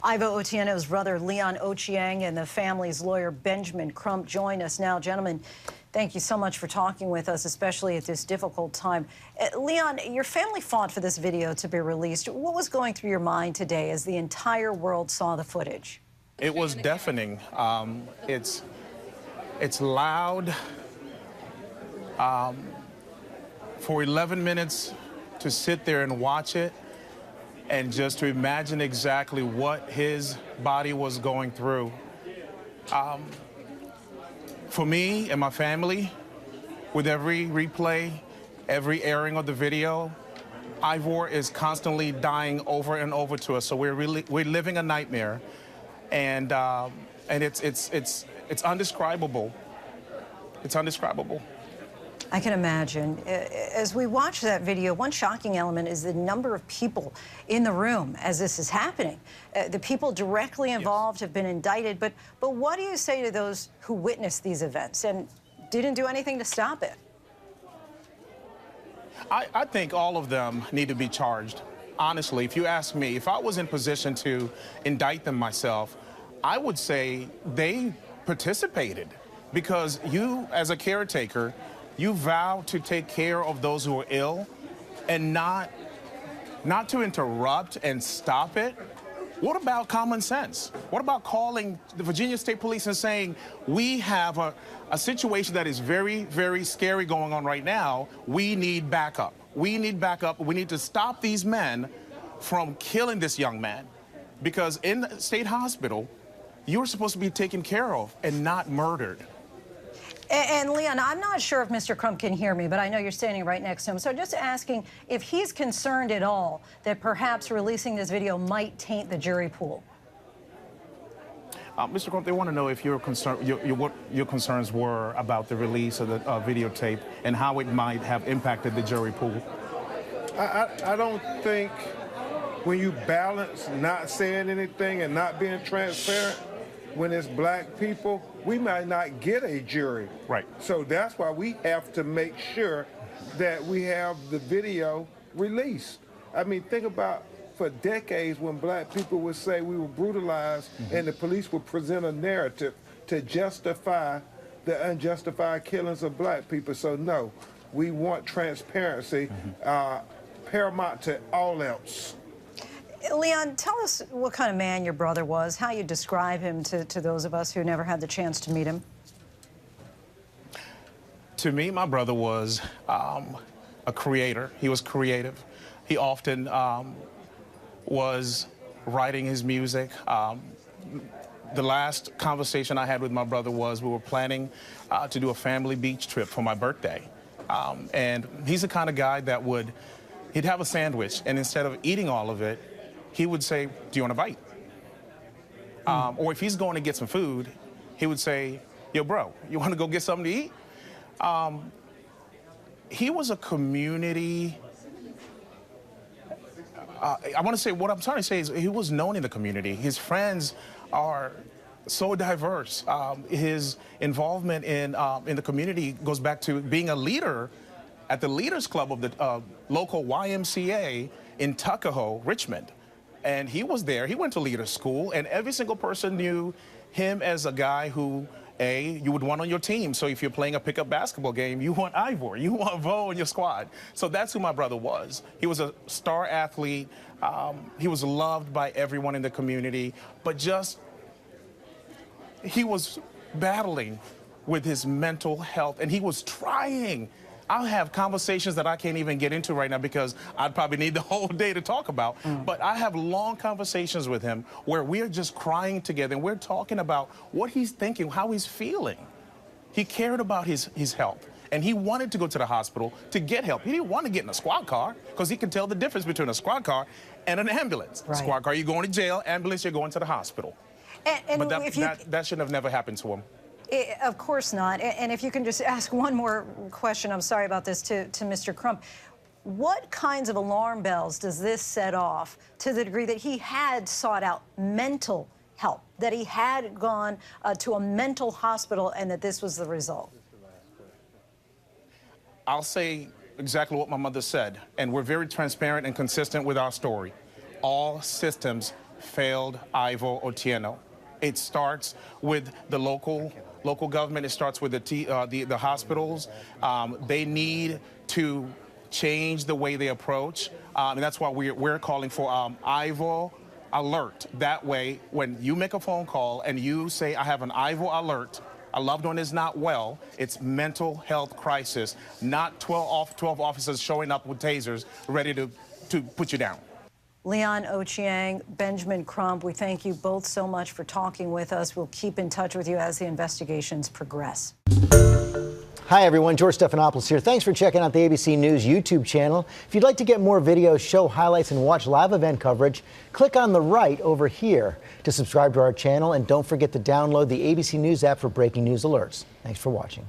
Irvo Otieno's brother, Leon Ochieng, and the family's lawyer, Ben Crump, join us now. Gentlemen, thank you so much for talking with us, especially at this difficult time. Leon, your family fought for this video to be released. What was going through your mind today as the entire world saw the footage? It was deafening. It's loud. For 11 minutes to sit there and watch it, and just to imagine exactly what his body was going through. For me and my family, with every replay, every airing of the video, Ivor is constantly dying over and over to us. So we're living a nightmare, and it's indescribable. It's indescribable. I can imagine. As we watch that video, one shocking element is the number of people in the room as this is happening. The people directly involved have been indicted, but what do you say to those who witnessed these events and didn't do anything to stop it? I think all of them need to be charged. Honestly, if you ask me, if I was in position to indict them myself, I would say they participated, because you, as a caretaker, you vow to take care of those who are ill and not to interrupt and stop it. What about common sense? What about calling the Virginia State Police and saying, we have a situation that is very, very scary going on right now. We need backup. We need backup. We need to stop these men from killing this young man. Because in the state hospital, you're supposed to be taken care of and not murdered. And Leon, I'm not sure if Mr. Crump can hear me, but I know you're standing right next to him. So just asking if he's concerned at all that perhaps releasing this video might taint the jury pool. Mr. Crump, they want to know if what your concerns were about the release of the videotape and how it might have impacted the jury pool. I don't think when you balance not saying anything and not being transparent, when it's black people, we might not get a jury. Right. So that's why we have to make sure that we have the video released. I mean, think about for decades when black people would say we were brutalized, and the police would present a narrative to justify the unjustified killings of black people. So no, we want transparency paramount to all else. Leon, tell us what kind of man your brother was, how you describe him to those of us who never had the chance to meet him. To me, my brother was a creator. He was creative. He often was writing his music. The last conversation I had with my brother was we were planning to do a family beach trip for my birthday. And he's the kind of guy that he'd have a sandwich, and instead of eating all of it, he would say, do you want a bite? Or if he's going to get some food, he would say, yo, bro, you want to go get something to eat? He was a community, I want to say, what I'm trying to say is he was known in the community. His friends are so diverse. His involvement in the community goes back to being a leader at the Leaders Club of the local YMCA in Tuckahoe, Richmond. And he was there. He went to leader school, and every single person knew him as a guy who, you would want on your team. So if you're playing a pickup basketball game, you want Ivor, you want Vo in your squad. So that's who my brother was. He was a star athlete. He was loved by everyone in the community, but he was battling with his mental health, and he was trying. I'll have conversations that I can't even get into right now because I'd probably need the whole day to talk about. But I have long conversations with him where we're just crying together and we're talking about what he's thinking, how he's feeling. He cared about his health, and he wanted to go to the hospital to get help. He didn't want to get in a squad car because he could tell the difference between a squad car and an ambulance. Right. Squad car, you're going to jail. Ambulance, you're going to the hospisptal. But that should have never happened to him. Of course not. And if you can just ask one more question, I'm sorry about this, to Mr. Crump. What kinds of alarm bells does this set off to the degree that he had sought out mental help, that he had gone to a mental hospital, and that this was the result? I'll say exactly what my mother said, and we're very transparent and consistent with our story. All systems failed Irvo Otieno. It starts with the local government. It starts with the hospitals. They need to change the way they approach, and that's why we're calling for Irvo alert. That way, when you make a phone call and you say, I have an Irvo alert, a loved one is not well, it's mental health crisis, not 12 officers showing up with tasers ready to put you down. Leon Ochieng, Benjamin Crump, we thank you both so much for talking with us. We'll keep in touch with you as the investigations progress. Hi, everyone. George Stephanopoulos here. Thanks for checking out the ABC News YouTube channel. If you'd like to get more videos, show highlights, and watch live event coverage, click on the right over here to subscribe to our channel. And don't forget to download the ABC News app for breaking news alerts. Thanks for watching.